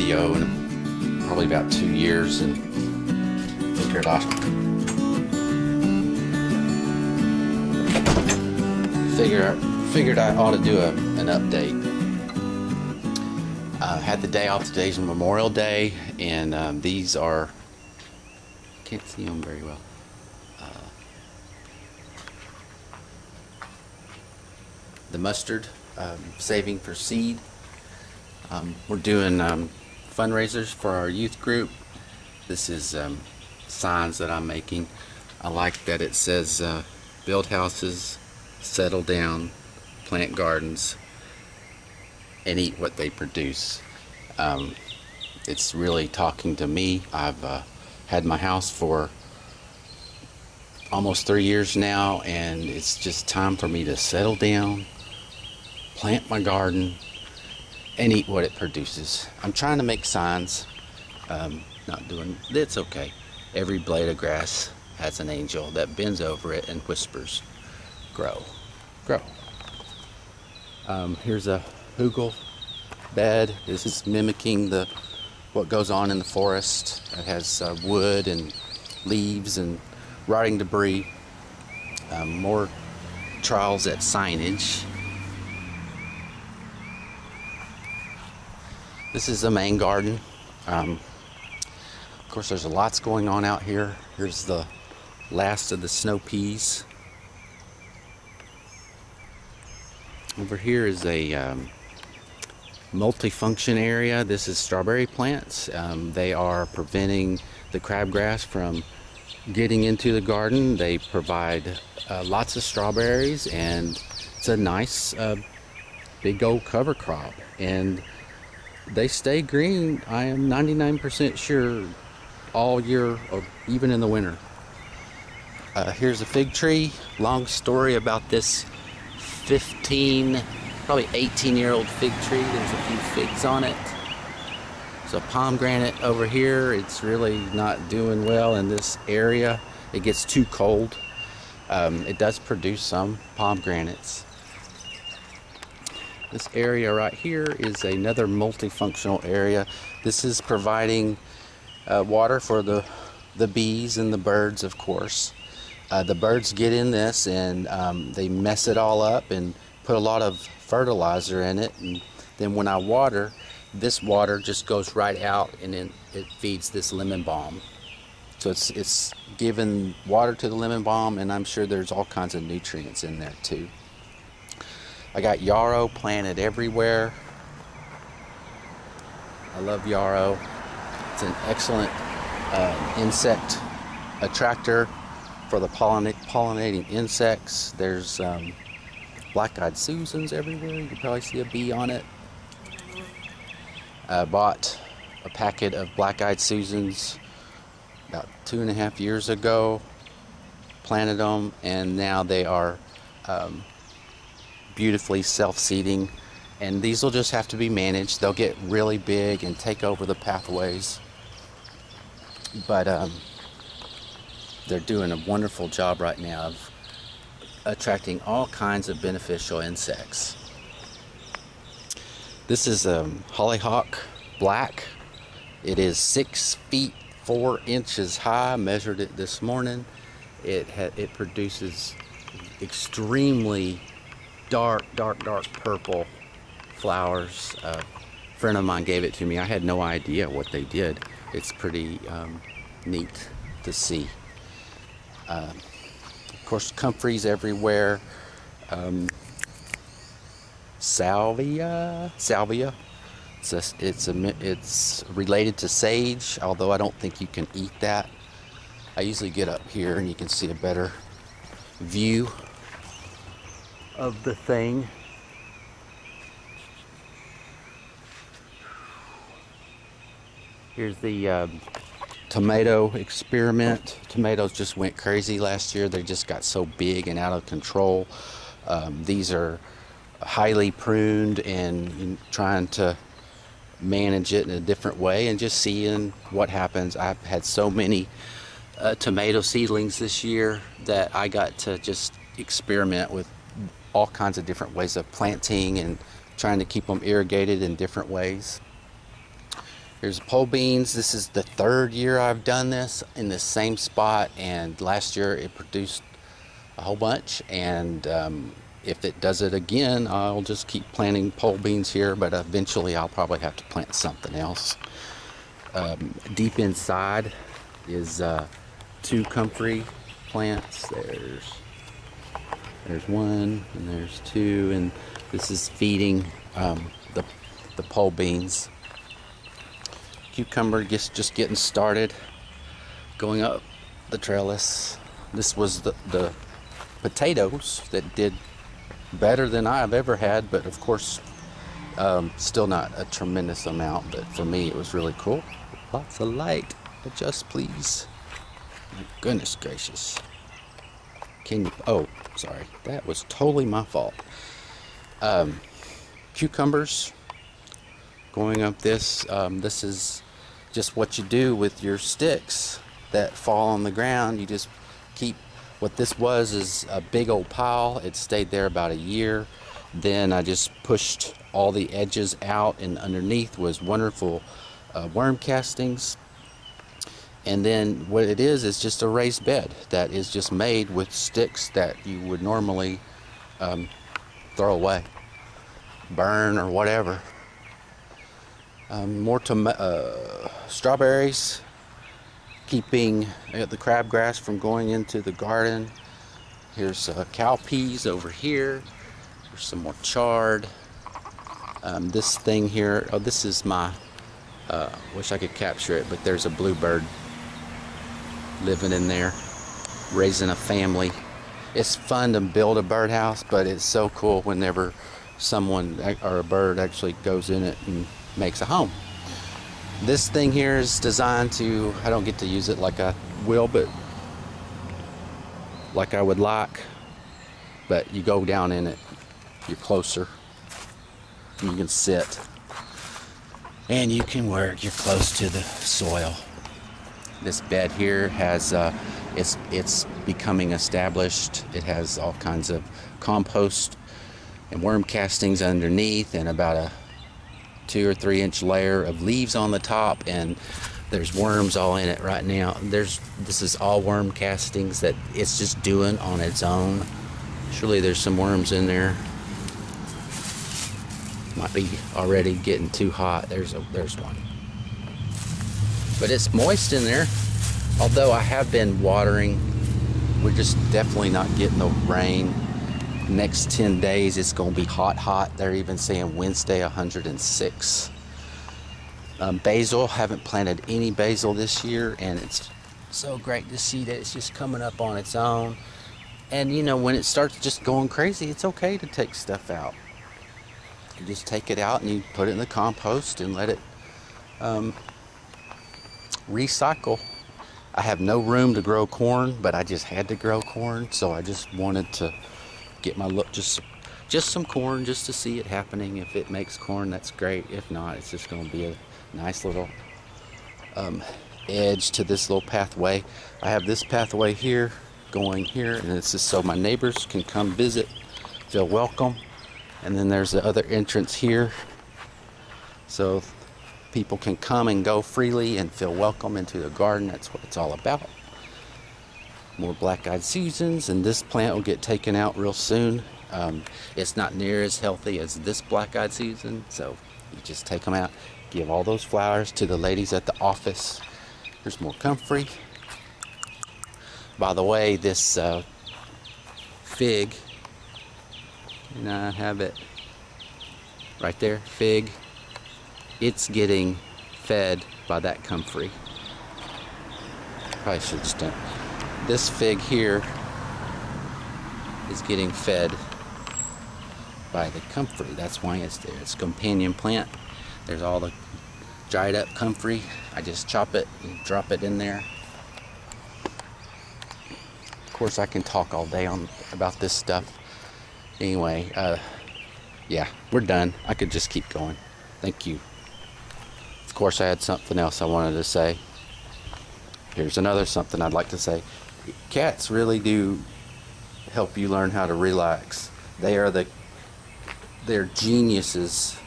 video in probably about 2 years, and figured I ought to do an update. Had the day off. Today's Memorial Day, and these are, can't see them very well. The mustard, saving for seed. We're doing fundraisers for our youth group. This is signs that I'm making. I like that it says build houses, settle down, plant gardens, and eat what they produce. It's really talking to me. I've had my house for almost 3 years now, and it's just time for me to settle down, plant my garden, and eat what it produces. I'm trying to make signs. Not doing, it's okay. Every blade of grass has an angel that bends over it and whispers, grow, grow. Here's a hugel bed. This is mimicking what goes on in the forest. It has wood and leaves and rotting debris. More trials at signage. This is the main garden. Of course, there's lots going on out here. Here's the last of the snow peas. Over here is a multifunction area. This is strawberry plants. They are preventing the crabgrass from getting into the garden. They provide lots of strawberries, and it's a nice big old cover crop, and they stay green, I am 99% sure, all year, or even in the winter. Here's a fig tree. Long story about this 15, probably 18-year-old fig tree. There's a few figs on it. So pomegranate over here, it's really not doing well in this area. It gets too cold. It does produce some pomegranates. This area right here is another multifunctional area. This is providing water for the bees and the birds, of course. The birds get in this, and they mess it all up and put a lot of fertilizer in it, and then when I water, this water just goes right out, and then it feeds this lemon balm. So it's giving water to the lemon balm, and I'm sure there's all kinds of nutrients in there too. I got yarrow planted everywhere. I love yarrow. It's an excellent insect attractor for the pollinating insects. There's black-eyed Susans everywhere. You can probably see a bee on it. I bought a packet of black-eyed Susans about 2.5 years ago. Planted them, and now they are beautifully self-seeding, and these will just have to be managed. They'll get really big and take over the pathways, but they're doing a wonderful job right now of attracting all kinds of beneficial insects. This is hollyhock black. It is 6 feet 4 inches high. I measured it this morning. It produces extremely dark purple flowers. A friend of mine gave it to me. I had no idea what they did. It's pretty neat to see. Of course, comfreys everywhere. Salvia. It's related to sage, although I don't think you can eat that. I usually get up here and you can see a better view of the thing. Here's the tomato experiment. Tomatoes just went crazy last year. They just got so big and out of control. These are highly pruned, and trying to manage it in a different way and just seeing what happens. I've had so many tomato seedlings this year that I got to just experiment with all kinds of different ways of planting and trying to keep them irrigated in different ways. Here's pole beans. This is the third year I've done this in the same spot, and last year it produced a whole bunch, and if it does it again, I'll just keep planting pole beans here, but eventually I'll probably have to plant something else. Deep inside is 2 comfrey plants. There's 1 and there's 2, and this is feeding the pole beans. Cucumber just getting started, going up the trellis. This was the potatoes that did better than I've ever had, but of course still not a tremendous amount, but for me it was really cool. Lots of light. Adjust, please. My goodness gracious. Can you, oh, sorry, that was totally my fault. Cucumbers going up this. This is just what you do with your sticks that fall on the ground. You just keep, what this was is a big old pile. It stayed there about a year. Then I just pushed all the edges out, and underneath was wonderful worm castings. And then what it is just a raised bed that is just made with sticks that you would normally throw away, burn, or whatever. More strawberries, keeping the crabgrass from going into the garden. Here's cow peas over here. There's some more chard. This thing here, oh, this is my, wish I could capture it, but there's a bluebird living in there, raising a family. It's fun to build a birdhouse, but it's so cool whenever someone or a bird actually goes in it and makes a home. This thing here is designed to, I don't get to use it like I will, but like I would like, but you go down in it, you're closer, you can sit, and you can work, you're close to the soil. This bed here has, it's becoming established. It has all kinds of compost and worm castings underneath, and about a 2 or 3 inch layer of leaves on the top, and there's worms all in it right now. This is all worm castings that it's just doing on its own. Surely there's some worms in there. Might be already getting too hot. There's one. But it's moist in there. Although I have been watering, we're just definitely not getting the rain. Next 10 days it's going to be hot. They're even saying Wednesday 106. Basil, haven't planted any basil this year, and it's so great to see that it's just coming up on its own. And you know, when it starts just going crazy, it's okay to take stuff out. You just take it out and you put it in the compost and let it recycle. I have no room to grow corn, but I just had to grow corn, so I just wanted to get my look, just some corn, just to see it happening. If it makes corn, that's great. If not, it's just going to be a nice little edge to this little pathway. I have this pathway here going here, and it's just so my neighbors can come visit, feel welcome. And then there's the other entrance here, so people can come and go freely and feel welcome into the garden. That's what it's all about. More black-eyed Susans, and this plant will get taken out real soon. It's not near as healthy as this black-eyed Susan, so you just take them out, give all those flowers to the ladies at the office. There's more comfrey. By the way, this fig, and I have it right there, fig, it's getting fed by that comfrey. Probably should have done. This fig here is getting fed by the comfrey. That's why it's there. It's a companion plant. There's all the dried up comfrey. I just chop it and drop it in there. Of course, I can talk all day about this stuff. Anyway, yeah, we're done. I could just keep going. Thank you. Of course, I had something else I wanted to say. Here's another something I'd like to say. Cats really do help you learn how to relax. They're geniuses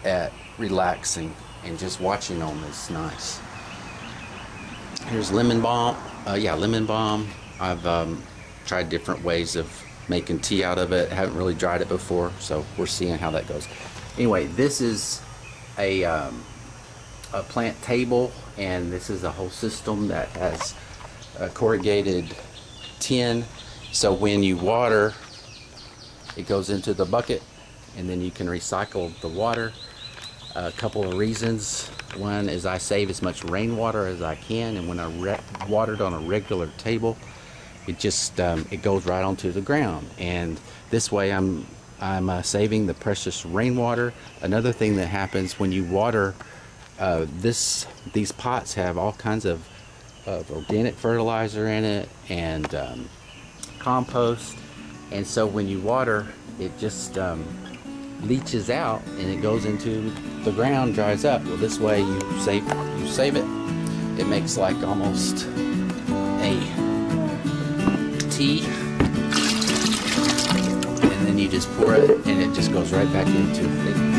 at relaxing. and just watching them is nice. Here's lemon balm. Lemon balm. I've tried different ways of making tea out of it. Haven't really dried it before, so we're seeing how that goes. Anyway, this is a plant table, and this is a whole system that has a corrugated tin. So when you water, it goes into the bucket, and then you can recycle the water. A couple of reasons. One is I save as much rainwater as I can, and when I watered on a regular table, it just it goes right onto the ground, and this way I'm saving the precious rainwater. Another thing that happens when you water, these pots have all kinds of organic fertilizer in it and compost, and so when you water, it just leaches out and it goes into the ground, dries up. Well, this way you save it. It makes like almost a tea, and then you just pour it and it just goes right back into it.